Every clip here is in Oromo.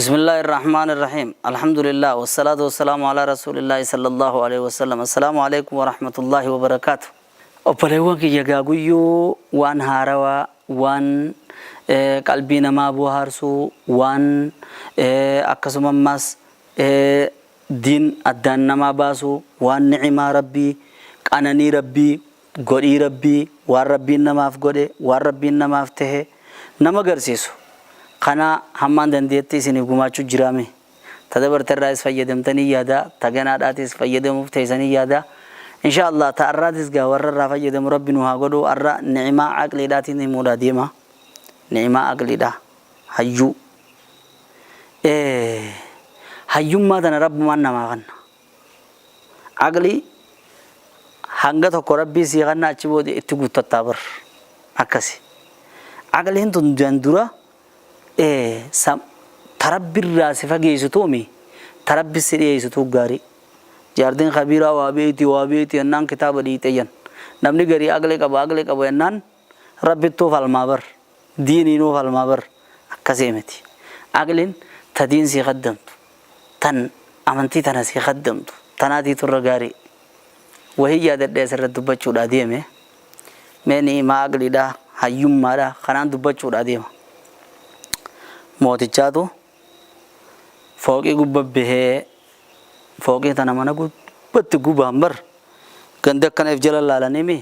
بسم الله الرحمن الرحيم الحمد لله والصلاة والسلام على رسول الله صلى الله عليه وسلم السلام عليكم ورحمة الله وبركاته أبلغوا كي يجاويو وان هاروا وان قلبنا ما بوهارسو وان أكسم مس دين أدنى ما باسو وان نعمة ربي أنني ربي غري ربي وربي نماف غري وربي نماف ته نمغرسيسو خنا همان دنديتي سني غماچو جرامي تدبرت الرئيس فيدمتني يادا تغنا داتيس فيدم مفتيسني يادا ان شاء الله تعرضس غا ور رافيدم ربنا غدو ار نعمه عقل داتي نمودا ديما نعمه عقل دا حيو حيو ما دنا رب ما نما عقلي hanga tokko rabbi si ganna achi boode itti guuttataa bar akkasi aqleen tun dandura tarabbirraa si fageessituumi tarabbi si dhiyeessitu gaari jaardin khabira waa beeti annaan kitaaba dhiixayyan namni garii aqlee qaba yannaan rabbittuu falmaa bar diiniinuu falmaa bar akkasii miti aqleen ta diin si qaddamtu tan amantii tana si qaddamtu tanaatii turra gaarii وهي ددس ردبچو داديمه مني ما اغليدا حيومادا خنان دبچو داديمه موتيچاتو فوقي غببه فوقي تنمنا غبت غبامبر گندكن افجللالنيمي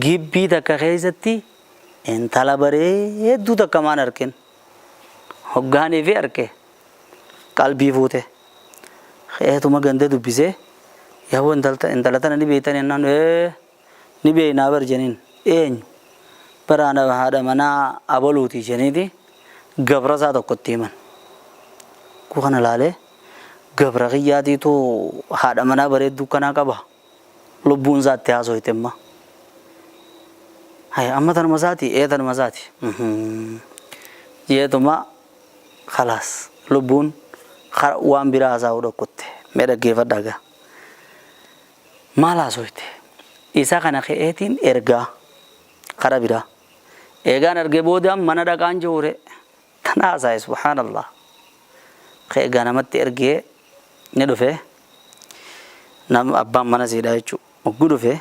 گيبي تكخيزتي ان طلبري دو تكمان اركن هوغاني في اركه قلبي فوته خيتوما گنده دبيسه يهو انتلتنا نبيتن إنه نبي نابر جنين إين برانا هذا منا أبولوتي جنيدي قبر زاد قطيمن كوخنا لالي قبر غيادي تو هذا منا بريد دوكنا كبا لبون زاد تيازو يتما هاي أما تن مزاتي إيه تن مزاتي ये तो माँ खलास लुबून खर वाम बिराज़ा उड़ो कुत्ते मेरा गेवर डागा माला सोचते ऐसा खाना खेतीन एर्गा खरा बिरा एगान एर्गे बोधम मना डाकान जोरे तना साय सुभान अल्लाह खेगा नमत एर्गे नेडुफे नम अब्बा मना सीडायचु मुगुडुफे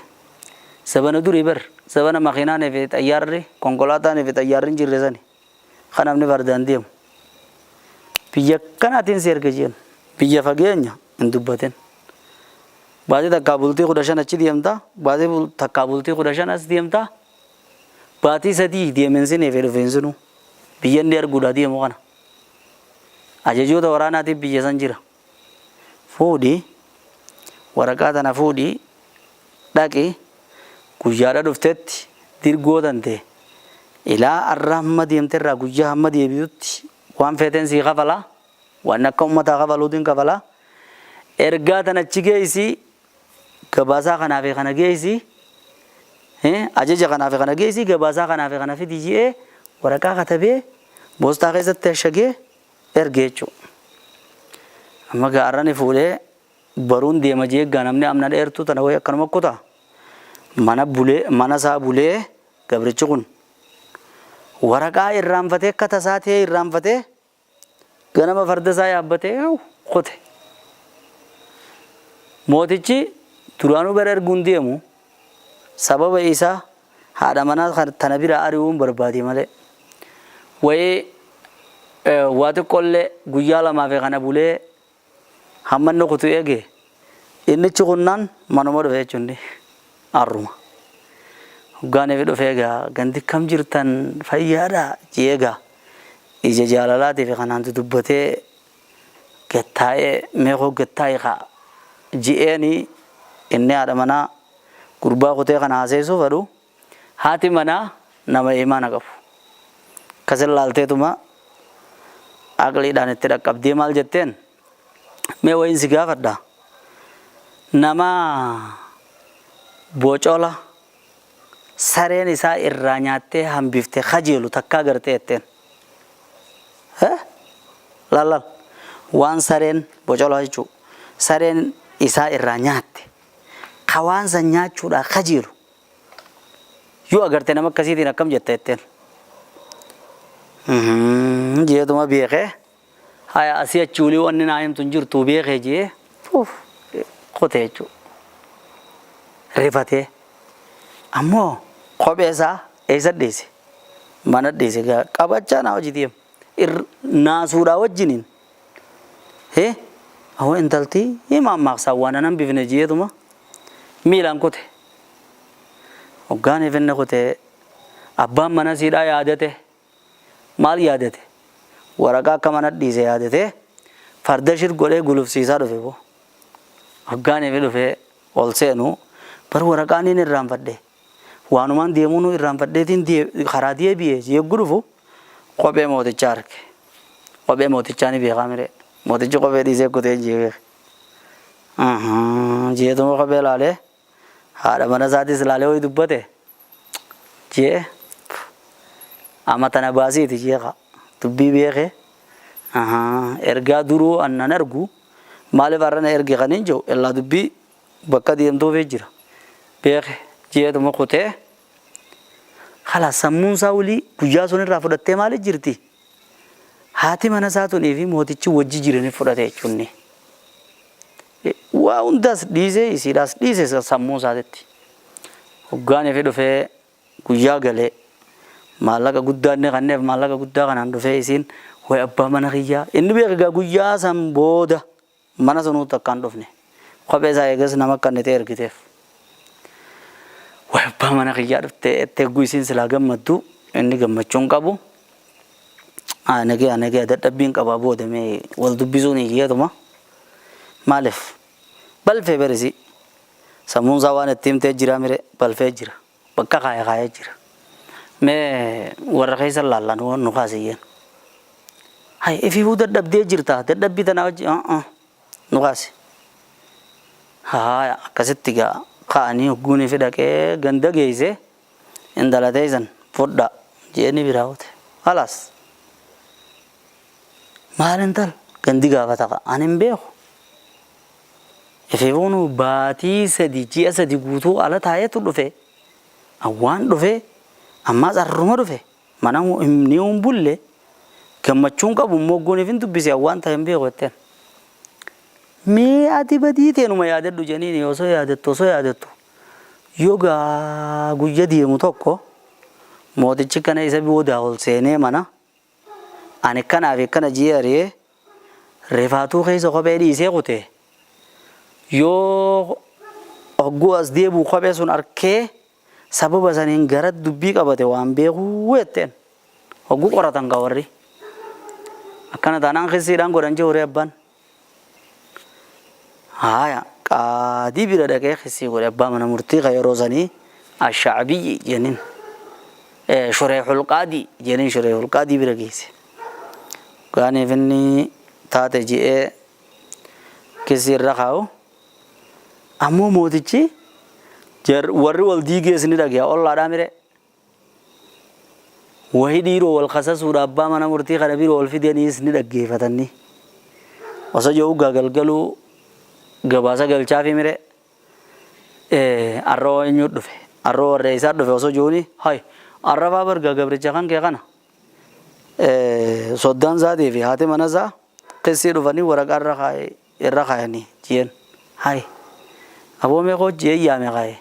सबन दुरीबर सबन मखिना ने वे तैयार रे कोंकोलाता ने वे तैयार रिन जिरेसनी खाना हमने वरदान दियम पिया कनातिन सेर्गे जियन पिया फगेन्या इंदुबतेन बाजे तकाबुलती खुदाशन अच्छी दियमता बाजे तकाबुलती खुदाशन अच्छी दियमता बाती सदी दियमेंसे नेफेर फेंसनु बियन देर गुड़ा दियम वाना आजे जो तो वराना थी बिये संजीरा फूडी वरकाता ना फूडी डाके गुजारा दुफ्तेत दिर्गोदंते इला अर्रहम्मा दियमते रा गुजा हम्मा दियबियुत वान फेतेन सी क़फला वान कौमता क़फलुद्दीन क़फला एर्गाता ना चिकेइसी गबासा खनाफे खना गेसी अजय जगनाफे खना गेसी गबासा खनाफे खना फी दीजिए वरका खतबे बोस्ता के सत्ते शगे एर्गेचो अम्मा गारा ने फूले बरून दे मजे गनम ने अमना एर तू तनवे कनम कोता मना सा बुले गबरे चुकुन वरका इराम फते कथा साथे इराम फते गनम फर्दसा याबते खोते मोतिची तुरानु बरर गुंदियमु सबब ऐसा हाड़ा मना तनबिरा आरिवुम बर्बादी मले वही वाते कोल्ले गुयाला माफे खाना बुले हमन नो कुतु एगे इन्ने चुकुन्नान मनोमर वे चुन्नी आरुमा गाने वे दोफेगा गंदी कम जिरतन फैयारा जिएगा इजे जालाला देवे खाना तो दुबते गत्ताए मेरे गत्ताए खा जिएनी इन्ने आदम मना कुर्बा कोते का नाज़े सो वरु हाथी मना नम ईमान कफ़ कसल लालते तुमा आगली डाने तेरा कब दिमाल जत्तेन मैं वही सिखा करता नमा बोचोला सारे निसा इर्रान्याते हम बिफ्ते खजीलु थक्का करते एत्तेन है लाल वान सारेन बोचोला हिचु सारेन इसा इर्रान्याते खवान संया चुरा खजीलु यो अगर तेरे नमक कसी दिन कम जत्ते तेन ये तुम्हारा भी है haya asii achuulii wanni naayim tun jirtu beekee jee qotee jechuudha. Rifatee ammoo kophee isaa eessa dhiise mana dhiise qabachaa naa hojii deema naasuudhaa wajjiniin awwa intaltii himaan maaqsaa waan anan bifne jeetuma miilaan kote hoggaan efinne kote abbaan mana siidhaa yaadate maal yaadate waraqaa akka mana dhiise yaadate farda shir godhee gulufsiisaa dhufe boo hoggaan efi dhufe ol seenu bar waraqaan inni irraanfadhe waanumaan deemuun irraanfadheetiin karaa deebi'ee yeeggu dhufu kophee mootichaa arge kophee mootichaa ni beekaa mire mootichi kophee dhiisee kutee jee jeetuma kophee laalee haadha mana isaatis laalee ho'i dubbate jee amma tana baasiiti jeeqa dubbii beekee ergaa duruu annan argu maaliif har'ana erge kan hin jiru illaa dubbii bakka deemtuufee jira beeke jeetuma kutee kala sammuun isaa walii guyyaa sun irraa fudhattee maaliif jirti haati mana isaa tunii fi mootichi wajji jiranii fudhate jechuunni waa hundaas dhiisee isiidhaas dhiise sammuu isaatitti hoggaan ifi dhufee guyyaa galee maallaqa guddaa inni kanneef maallaqa guddaa kanaan dhufee isiin way abbaa mana kiyyaa inni beekaa guyyaa san booda mana sanuutti akkaan dhufne kophee isaa eegas nama akka inni ta'e ergiteef way abbaa mana kiyyaa dhuftee etteegguu isiin silaa gammaddu inni gammachuun qabu anagee dadhabbiin qabaa boodamee wal dubbisuun hiyyeetuma maaliif balfee berisi sammuun isaa waan itti himtee jira mire balfee jira bakka kaayee jira mee warra keessa laallaan waan nu kaasiyyeen hay ififuu dadhabdee jirta dadhabbii tanaa wajji nu kaasi haa akkasitti gaa kaanii hogguun ifi dhaqee ganda geeyse indalatee isan fudhaa jeeni biraa hote halaas maal intal gandi gaafata ani hin beeku ififuun baatii sadi ji'a sadi guutuu ala taayetu dhufe awwaan dhufe ammaas arruma dhufe mana ni humbulle gammachuun qabu immoo hogguun ifin dubbise awwaan ta'e hin beeku jetteen mee ati badii teenuma yaadadhu jeniini osoo yaadettu yogaa guyya deemu tokko mootichi kana isa boodaa ol seenee mana ani kanaaf akkana ji'aree rifaatuu keessa kophee dhiisee kute yoo hogguu as deebi'u kophee sun arkee sababa saniin gara dubbii qabate waan beekuu jetteen hogguu qoratan gaa warri akkana taanaan kissiidhaan godhan jee abbaan haya qaadii bira dhaqee kissii godhe abbaa mana murtii kan yeroo sanii ashacbiyyi jeniin shureexul qaadii jeniin shureexul qaadii bira geesse gaaniif inni taate ji'ee kissii irra kaa'u ammoo mootichi warri wal diigees ni dhage'a ollaadhaa mire wahi dhiiroo wal kasasuudha abbaa mana murtii kana biroo wal fidaniis ni dhaggeeffatanni osoo jiru galgaluu gabaasa galchaafi mire arroo eenyu dhufe arroo warree isaa dhufe osoo jiruuni hay arrafaa barga gabricha kan kee kana soddaan isaatii fi haati mana isaa kissii dhufanii waraqaa irra kaayanii jeen hay aboomee koo jee yaame kaaye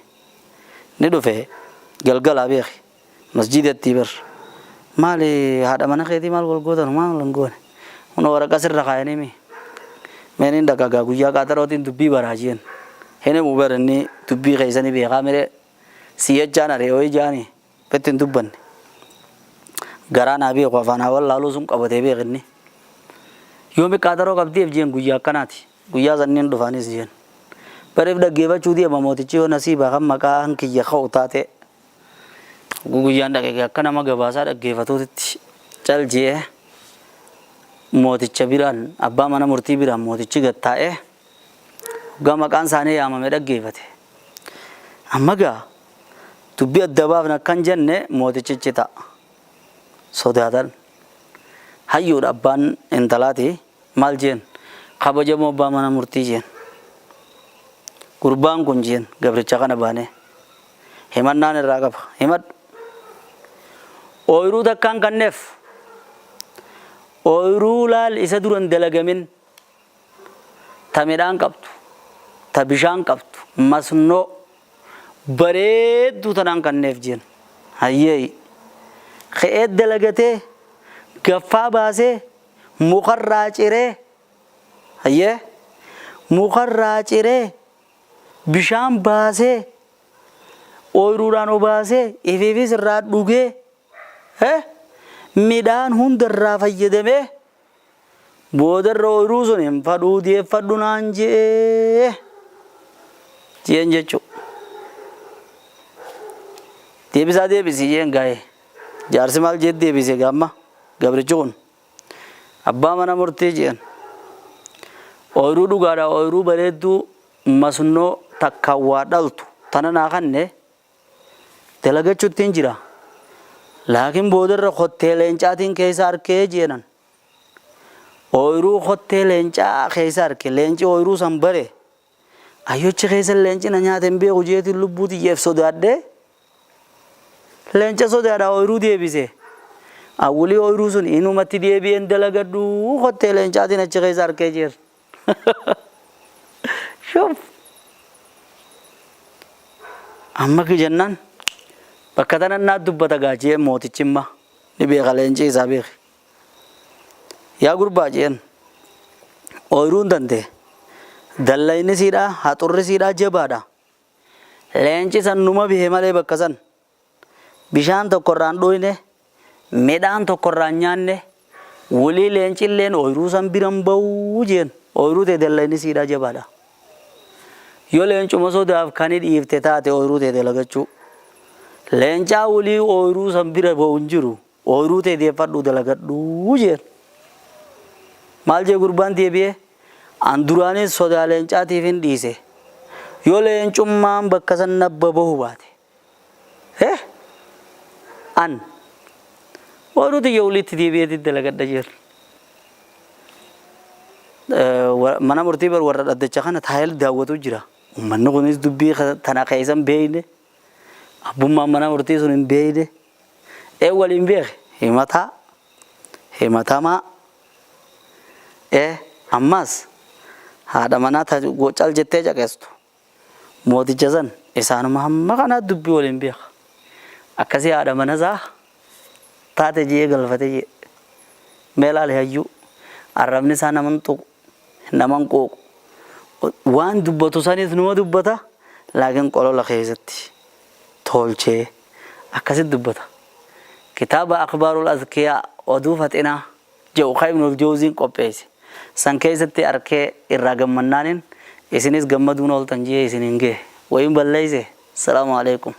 ni dhufe galgalaa beeki masjidatti bir maali haadha mana keetii maal golgootanu maal langoone una waraqaa sirra kaayanii mi meenin dagagaa guyyaa qaaxarootiin dubbii baraajien hene mubaranni dubbii keeysanii beekaa mire siyachaan aree'oo ijaanii bettiin dubbanne garaa naa beeku afaanaa wallaaluu sun qabatee beekinni yoomi qaaxaroo qabdiif jeen guyyaa akkanaati guyyaa sanniin dhufaanis jeen bareef dhaggeeffachuu deema mootichi yoo nasiibaa kan maqaa hankiyya ka'u taate guyyaan dhaqee akka nama gabaasaa dhaggeeffatuutitti cal jee mooticha biraan abbaa mana murtii biraan mootichi gattaa'ee gaa maqaan isaanii yaamame dhaggeeffate amma gaa dubbii adda baafna akkan jenne mootichichi ta'a sodaatan hayyuudha abbaan intalaati maal jeen kabajamoo abbaa mana murtii jeen gurbaan kun jeen gabricha kana baane himannaan irraa qaba himadhu ooyiruu takkaan kanneef ooyiruu laal isa duran dalagamin ta midhaan qabdu ta bishaan qabdu masnoo bareedduu tanaan kanneef jeen hayyee ka'ee dalagatee gaffaa baasee mukarraa ciree hayyee mukarraa ciree bishaan baasee ooyiruudhaan obaasee ifiifis irraa dhugee midhaan hundarraa fayyadamee boodarra ooyiruu sun hin fadhuu deeffadhu naan jeen jechuudha. Deebisaa deebisii jeen gaa'ee jaarsi maal jee deebisee gamma gabrichi kun abbaa mana murtii jeen ooyiruu dhugaadha ooyiruu bareedduu masnoo takka waa dhaltu tana naa kanne dalagachuutti hin jira laakiin boodarra kottee leencaatiin keessa harkee jeenan ooyiruu kottee leencaa keessa harke leenci ooyiruu san bare ayyochi keessa leenci na nyaata hin beeku jeetiin lubbuu xiyyeef sodaadhee leenca sodaadha ooyiruu deebise awwalii ooyiruu sun inumatti deebi'een dalagadhu kottee leencaatiin achi keessa harkee jeer shuf amma ki jennaan bakka tanan naa dubbata gaachee mootichimma ni beeka leenci isaa beeki yaa gurbaa jeen ooyiruun dante dallayni siidhaa haxurri siidhaa jabaadha leenci san numa bihee malee bakka san bishaan tokkorraan dhoyne midhaan tokkorraan nyaanne walii leenci illeen ooyiruu san biran ba'uu jeen ooyiruu tee dallayni siidhaa jabaadha yoo leencuma sodaaf kan dhiifte taate ooyiruu tee dalagachuu leencaa walii ooyiruu san bira ba'u hin jiru ooyiruu tee deeffadhu dalagadhuu jeen maal jee gurbaan deebi'ee an duraanis sodaa leencaatiif hin dhiise yoo leencummaan bakka san nabba bahu baate an ooyiruu tiyya walitti deebi'eetti dalagadha jeer mana murtii bar warra dhaddacha kana taayil daawwatu jira ummanni kunis dubbii tana keessan beeyne abbummaan mana murtii sun hin beeyne waliin beeke himatamaa ammas haadha manaa cal jettee caqeestu mooticha san isaanuma hamma kanaa dubbii waliin beeka akkasii haadha mana isaa taate jee galfate jee meelaal hayyuu arrabni isaa naman tuqu naman quuqu waan dubbatu sanis numa dubbata laakiin qolola keessatti tolchee akkasitti dubbata kitaaba akhbaarul azkiyaa oduu faxinaa jedhu Ibnul Jawziin qopheesse san keessatti arkee irraa gammannaanin isinis gammaduun ooltan jee isinin gee wayin balleeyse salaamu alaikum